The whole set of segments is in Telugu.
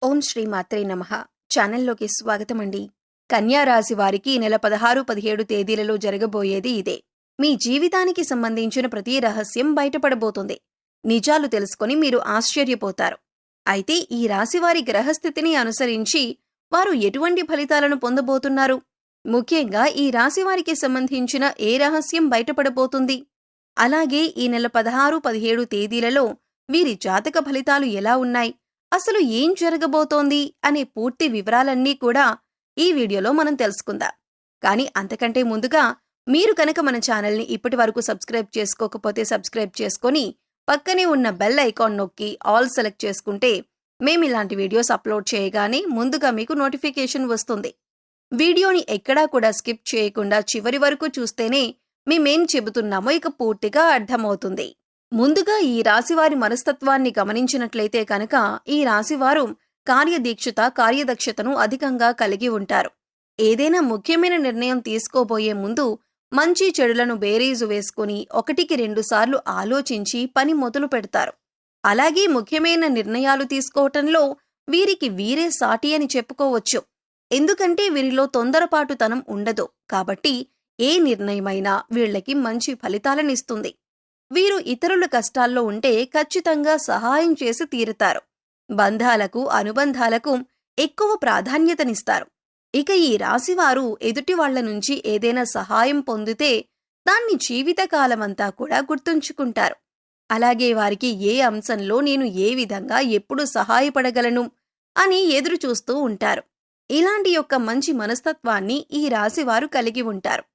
ఓం శ్రీ మాత్రే నమః. ఛానల్లోకి స్వాగతమండి. కన్యా రాశి వారికి ఈ నెల 16, 17 తేదీలలో జరగబోయేది ఇదే. మీ జీవితానికి సంబంధించిన ప్రతి రహస్యం బయటపడబోతుంది. నిజాలు తెలుసుకొని మీరు ఆశ్చర్యపోతారు. అయితే ఈ రాశి వారి గ్రహస్థితిని అనుసరించి వారు ఎటువంటి ఫలితాలను పొందబోతున్నారు? ముఖ్యంగా ఈ రాశి వారికి సంబంధించిన ఏ రహస్యం బయటపడబోతుంది? అలాగే ఈ నెల 16, 17 తేదీలలో వీరి జాతక ఫలితాలు ఎలా ఉన్నాయి? అసలు ఏం జరగబోతోంది అనే పూర్తి వివరాలన్నీ కూడా ఈ వీడియోలో మనం తెలుసుకుందాం. కానీ అంతకంటే ముందుగా మీరు కనుక మన ఛానల్ని ఇప్పటి వరకు సబ్స్క్రైబ్ చేసుకోకపోతే సబ్స్క్రైబ్ చేసుకొని పక్కనే ఉన్న బెల్ ఐకాన్ నొక్కి ఆల్ సెలెక్ట్ చేసుకుంటే మేమిలాంటి వీడియోస్ అప్లోడ్ చేయగానే ముందుగా మీకు నోటిఫికేషన్ వస్తుంది. వీడియోని ఎక్కడా కూడా స్కిప్ చేయకుండా చివరి వరకు చూస్తేనే మేమేం చెబుతున్నామో ఇక పూర్తిగా అర్థమవుతుంది. ముందుగా ఈ రాశివారి మనస్తత్వాన్ని గమనించినట్లయితే కనుక ఈ రాశివారు కార్యదక్షతను అధికంగా కలిగి ఉంటారు. ఏదైనా ముఖ్యమైన నిర్ణయం తీసుకోబోయే ముందు మంచి చెడులను బేరీజు వేసుకుని 1-2 సార్లు ఆలోచించి పని మొదలు పెడతారు. అలాగే ముఖ్యమైన నిర్ణయాలు తీసుకోవటంలో వీరికి వీరే సాటి అని చెప్పుకోవచ్చు. ఎందుకంటే వీరిలో తొందరపాటుతనం ఉండదు. కాబట్టి ఏ నిర్ణయమైనా వీళ్ళకి మంచి ఫలితాలనిస్తుంది. వీరు ఇతరుల కష్టాల్లో ఉంటే ఖచ్చితంగా సహాయం చేసి తీరుతారు. బంధాలకు, అనుబంధాలకు ఎక్కువ ప్రాధాన్యతనిస్తారు. ఇక ఈ రాశివారు ఎదుటి వాళ్ల నుంచి ఏదైనా సహాయం పొందితే దాన్ని జీవితకాలమంతా కూడా గుర్తుంచుకుంటారు. అలాగే వారికి ఏ అంశంలో నేను ఏ విధంగా ఎప్పుడు సహాయపడగలను అని ఎదురు చూస్తూ ఉంటారు. ఇలాంటి యొక్క మంచి మనస్తత్వాన్ని ఈ రాశివారు కలిగి ఉంటారు.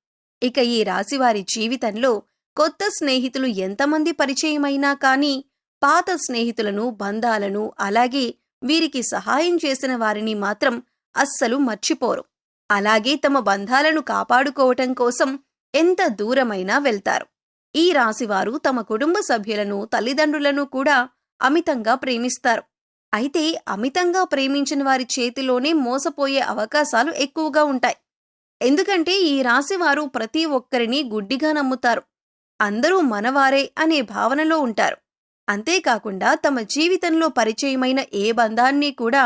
ఇక ఈ రాశివారి జీవితంలో కొత్త స్నేహితులు ఎంతమంది పరిచయమైనా కానీ పాత స్నేహితులను, బంధాలను, అలాగే వీరికి సహాయం చేసిన వారిని మాత్రం అస్సలు మర్చిపోరు. అలాగే తమ బంధాలను కాపాడుకోవటం కోసం ఎంత దూరమైనా వెళ్తారు. ఈ రాశివారు తమ కుటుంబ సభ్యులను, తల్లిదండ్రులను కూడా అమితంగా ప్రేమిస్తారు. అయితే అమితంగా ప్రేమించిన వారి చేతిలోనే మోసపోయే అవకాశాలు ఎక్కువగా ఉంటాయి. ఎందుకంటే ఈ రాశివారు ప్రతి ఒక్కరిని గుడ్డిగా నమ్ముతారు. అందరూ మనవారే అనే భావనలో ఉంటారు. అంతేకాకుండా తమ జీవితంలో పరిచయమైన ఏ బంధాన్ని కూడా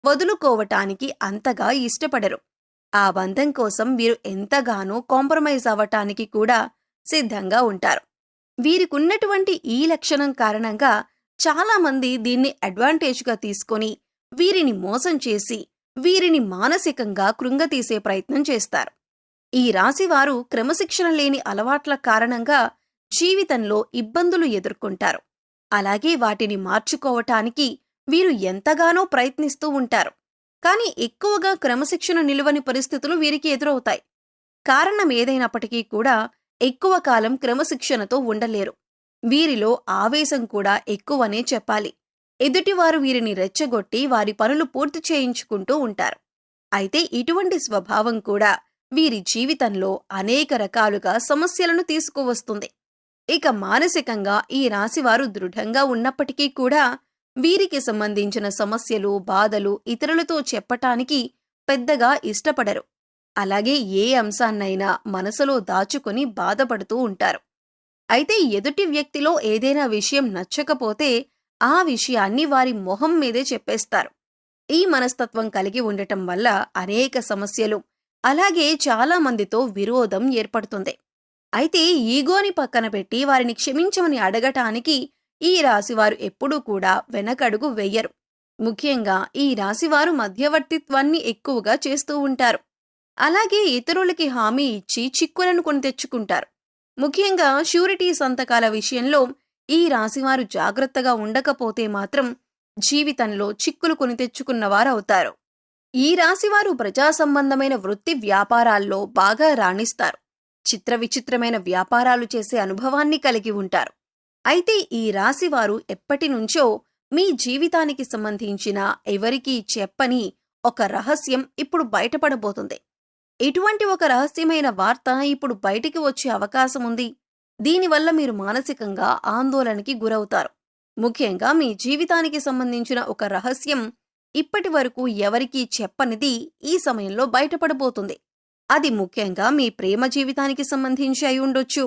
వదులుకోవటానికి అంతగా ఇష్టపడరు. ఆ బంధం కోసం వీరు ఎంతగానో కాంప్రమైజ్ అవ్వటానికి కూడా సిద్ధంగా ఉంటారు. వీరికున్నటువంటి ఈ లక్షణం కారణంగా చాలామంది దీన్ని అడ్వాంటేజ్గా తీసుకొని వీరిని మోసం చేసి వీరిని మానసికంగా కృంగతీసే ప్రయత్నం చేస్తారు. ఈ రాశివారు క్రమశిక్షణ లేని అలవాట్ల కారణంగా జీవితంలో ఇబ్బందులు ఎదుర్కొంటారు. అలాగే వాటిని మార్చుకోవటానికి వీరు ఎంతగానో ప్రయత్నిస్తూ ఉంటారు. కానీ ఎక్కువగా క్రమశిక్షణ నిలువని పరిస్థితులు వీరికి ఎదురవుతాయి. కారణం ఏదైనప్పటికీ కూడా ఎక్కువ కాలం క్రమశిక్షణతో ఉండలేరు. వీరిలో ఆవేశం కూడా ఎక్కువనే చెప్పాలి. ఎదుటివారు వీరిని రెచ్చగొట్టి వారి పనులు పూర్తి చేయించుకుంటూ ఉంటారు. అయితే ఇటువంటి స్వభావం కూడా వీరి జీవితంలో అనేక రకాలుగా సమస్యలను తీసుకువస్తుంది. ఇక మానసికంగా ఈ రాశివారు దృఢంగా ఉన్నప్పటికీ కూడా వీరికి సంబంధించిన సమస్యలు, బాధలు ఇతరులతో చెప్పటానికి పెద్దగా ఇష్టపడరు. అలాగే ఏ అంశాన్నైనా మనసులో దాచుకొని బాధపడుతూ ఉంటారు. అయితే ఎదుటి వ్యక్తిలో ఏదైనా విషయం నచ్చకపోతే ఆ విషయాన్ని వారి మొహం మీదే చెప్పేస్తారు. ఈ మనస్తత్వం కలిగి ఉండటం వల్ల అనేక సమస్యలు, అలాగే చాలా మందితో విరోధం ఏర్పడుతుంది. అయితే ఈగోని పక్కన పెట్టి వారిని క్షమించమని అడగటానికి ఈ రాశివారు ఎప్పుడూ కూడా వెనకడుగు వెయ్యరు. ముఖ్యంగా ఈ రాశివారు మధ్యవర్తిత్వాన్ని ఎక్కువగా చేస్తూ ఉంటారు. అలాగే ఇతరులకి హామీ ఇచ్చి చిక్కులను కొని తెచ్చుకుంటారు. ముఖ్యంగా ష్యూరిటీ సంతకాల విషయంలో ఈ రాశివారు జాగ్రత్తగా ఉండకపోతే మాత్రం జీవితంలో చిక్కులు కొని తెచ్చుకున్నవారవుతారు. ఈ రాశివారు ప్రజా సంబంధమైన వృత్తి వ్యాపారాల్లో బాగా రాణిస్తారు. విచిత్రమైన వ్యాపారాలు చేసే అనుభవాన్ని కలిగి ఉంటారు. అయితే ఈ రాశివారు ఎప్పటినుంచో మీ జీవితానికి సంబంధించిన ఎవరికీ చెప్పని ఒక రహస్యం ఇప్పుడు బయటపడబోతుంది. ఇటువంటి ఒక రహస్యమైన వార్త ఇప్పుడు బయటికి వచ్చే అవకాశం ఉంది. దీనివల్ల మీరు మానసికంగా ఆందోళనకి గురవుతారు. ముఖ్యంగా మీ జీవితానికి సంబంధించిన ఒక రహస్యం ఇప్పటి వరకు ఎవరికీ చెప్పనిది ఈ సమయంలో బయటపడబోతుంది. అది ముఖ్యంగా మీ ప్రేమ జీవితానికి సంబంధించి అయి ఉండొచ్చు,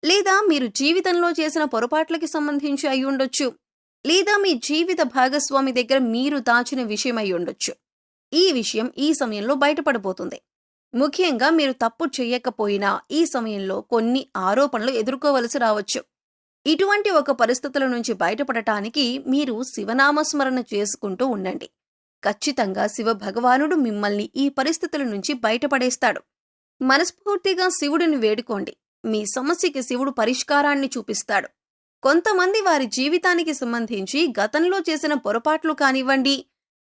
లేదా మీరు జీవితంలో చేసిన పొరపాట్లకి సంబంధించి అయి ఉండొచ్చు, లేదా మీ జీవిత భాగస్వామి దగ్గర మీరు దాచిన విషయమై ఉండొచ్చు. ఈ విషయం ఈ సమయంలో బయటపడబోతుంది. ముఖ్యంగా మీరు తప్పు చెయ్యకపోయినా ఈ సమయంలో కొన్ని ఆరోపణలు ఎదుర్కోవలసి రావచ్చు. ఇటువంటి ఒక పరిస్థితుల నుంచి బయటపడటానికి మీరు శివనామస్మరణ చేసుకుంటూ ఉండండి. ఖచ్చితంగా శివ భగవానుడు మిమ్మల్ని ఈ పరిస్థితుల నుంచి బయటపడేస్తాడు. మనస్ఫూర్తిగా శివుడిని వేడుకోండి. మీ సమస్యకి శివుడు పరిష్కారాన్ని చూపిస్తాడు. కొంతమంది వారి జీవితానికి సంబంధించి గతంలో చేసిన పొరపాట్లు కానివ్వండి,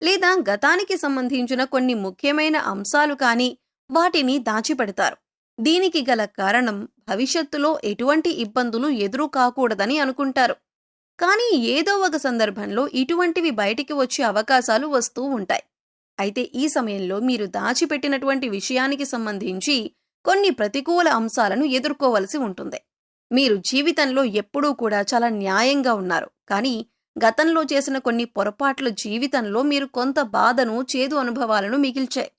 లేదా గతానికి సంబంధించిన కొన్ని ముఖ్యమైన అంశాలు కానీ వాటిని దాచిపెడతారు. దీనికి గల కారణం భవిష్యత్తులో ఎటువంటి ఇబ్బందులు ఎదురు కాకూడదని అనుకుంటారు. కానీ ఏదో ఒక సందర్భంలో ఇటువంటివి బయటికి వచ్చే అవకాశాలు వస్తూ ఉంటాయి. అయితే ఈ సమయంలో మీరు దాచిపెట్టినటువంటి విషయానికి సంబంధించి కొన్ని ప్రతికూల అంశాలను ఎదుర్కోవలసి ఉంటుంది. మీరు జీవితంలో ఎప్పుడూ కూడా చాలా న్యాయంగా ఉన్నారు. కానీ గతంలో చేసిన కొన్ని పొరపాట్ల జీవితంలో మీరు కొంత బాధను, చేదు అనుభవాలను మిగిల్చాయి.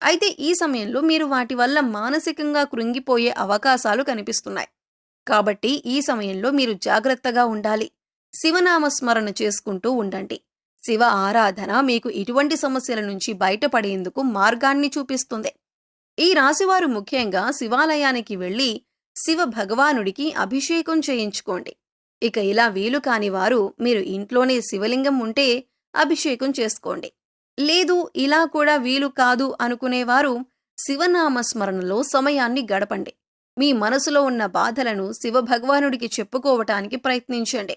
అయితే ఈ సమయంలో మీరు వాటి వల్ల మానసికంగా కృంగిపోయే అవకాశాలు కనిపిస్తున్నాయి. కాబట్టి ఈ సమయంలో మీరు జాగ్రత్తగా ఉండాలి. శివనామస్మరణ చేసుకుంటూ ఉండండి. శివ ఆరాధన మీకు ఇటువంటి సమస్యల నుంచి బయటపడేందుకు మార్గాన్ని చూపిస్తుంది. ఈ రాశివారు ముఖ్యంగా శివాలయానికి వెళ్లి శివ భగవానుడికి అభిషేకం చేయించుకోండి. ఇక ఇలా వీలు కాని వారు మీరు ఇంట్లోనే శివలింగం ఉంటే అభిషేకం చేసుకోండి. లేదు ఇలా కూడా వీలు కాదు అనుకునేవారు శివనామస్మరణలో సమయాన్ని గడపండి. మీ మనసులో ఉన్న బాధలను శివభగవానుడికి చెప్పుకోవటానికి ప్రయత్నించండి.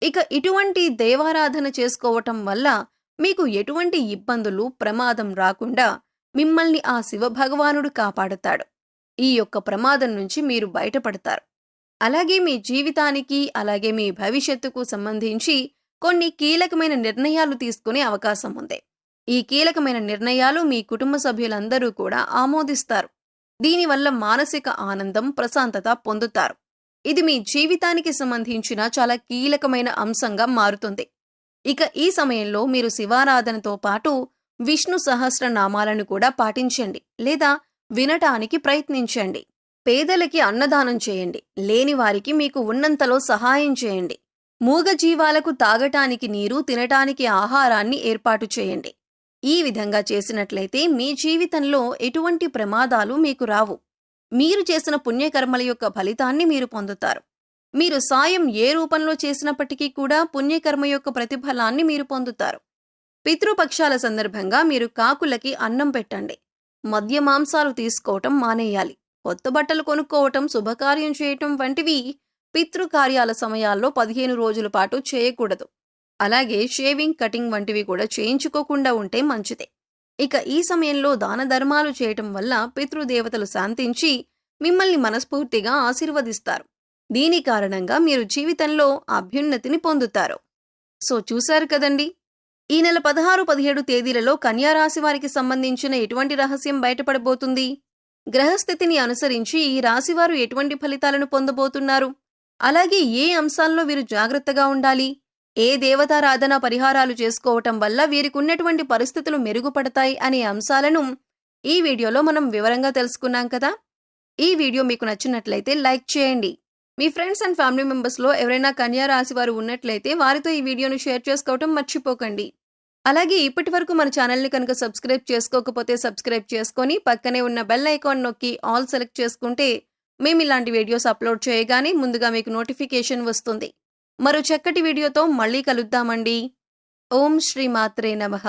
ఇక ఇటువంటి దేవారాధన చేసుకోవటం వల్ల మీకు ఎటువంటి ఇబ్బందులు, ప్రమాదం రాకుండా మిమ్మల్ని ఆ శివభగవానుడు కాపాడుతాడు. ఈ యొక్క ప్రమాదం నుంచి మీరు బయటపడతారు. అలాగే మీ జీవితానికి, అలాగే మీ భవిష్యత్తుకు సంబంధించి కొన్ని కీలకమైన నిర్ణయాలు తీసుకునే అవకాశం ఉంది. ఈ కీలకమైన నిర్ణయాలు మీ కుటుంబ సభ్యులందరూ కూడా ఆమోదిస్తారు. దీనివల్ల మానసిక ఆనందం, ప్రశాంతత పొందుతారు. ఇది మీ జీవితానికి సంబంధించిన చాలా కీలకమైన అంశంగా మారుతుంది. ఇక ఈ సమయంలో మీరు శివారాధనతో పాటు విష్ణు సహస్రనామాలను కూడా పాటించండి లేదా వినటానికి ప్రయత్నించండి. పేదలకి అన్నదానం చేయండి. లేని వారికి మీకు ఉన్నంతలో సహాయం చేయండి. మూగ జీవాలకు తాగటానికి నీరు, తినటానికి ఆహారాన్ని ఏర్పాటు చేయండి. ఈ విధంగా చేసినట్లయితే మీ జీవితంలో ఎటువంటి ప్రమాదాలు మీకు రావు. మీరు చేసిన పుణ్యకర్మల యొక్క ఫలితాన్ని మీరు పొందుతారు. మీరు సాయం ఏ రూపంలో చేసినప్పటికీ కూడా పుణ్యకర్మ యొక్క ప్రతిఫలాన్ని మీరు పొందుతారు. పితృపక్షాల సందర్భంగా మీరు కాకులకి అన్నం పెట్టండి. మద్య మాంసాలు తీసుకోవటం మానేయాలి. కొత్త బట్టలు కొనుక్కోవటం, శుభకార్యం చేయటం వంటివి పితృకార్యాల సమయాల్లో 15 రోజుల పాటు చేయకూడదు. అలాగే షేవింగ్, కటింగ్ వంటివి కూడా చేయించుకోకుండా ఉంటే మంచిదే. ఇక ఈ సమయంలో దాన ధర్మాలు చేయటం వల్ల పితృదేవతలు శాంతించి మిమ్మల్ని మనస్ఫూర్తిగా ఆశీర్వదిస్తారు. దీని కారణంగా మీరు జీవితంలో అభ్యున్నతిని పొందుతారు. సో చూశారు కదండి, ఈ నెల 16, 17 తేదీలలో కన్యారాశి వారికి సంబంధించిన ఎటువంటి రహస్యం బయటపడబోతుంది? గ్రహస్థితిని అనుసరించి ఈ రాశివారు ఎటువంటి ఫలితాలను పొందబోతున్నారు? అలాగే ఏ అంశాల్లో వీరు జాగ్రత్తగా ఉండాలి? ఏ దేవతారాధన పరిహారాలు చేసుకోవటం వల్ల వీరికి ఉన్నటువంటి పరిస్థితులు మెరుగుపడతాయి అనే అంశాలను ఈ వీడియోలో మనం వివరంగా తెలుసుకున్నాం కదా. ఈ వీడియో మీకు నచ్చినట్లయితే లైక్ చేయండి. మీ ఫ్రెండ్స్ అండ్ ఫ్యామిలీ మెంబర్స్లో ఎవరైనా కన్యా రాశి వారు ఉన్నట్లయితే వారితో ఈ వీడియోను షేర్ చేసుకోవటం మర్చిపోకండి. అలాగే ఇప్పటి వరకు మన ఛానల్ని కనుక సబ్స్క్రైబ్ చేసుకోకపోతే సబ్స్క్రైబ్ చేసుకొని పక్కనే ఉన్న బెల్ ఐకాన్ నొక్కి ఆల్ సెలెక్ట్ చేసుకుంటే మేము ఇలాంటి వీడియోస్ అప్లోడ్ చేయగానే ముందుగా మీకు నోటిఫికేషన్ వస్తుంది. మరో చక్కటి వీడియోతో మళ్ళీ కలుద్దామండి. ఓం శ్రీ మాత్రే నమః.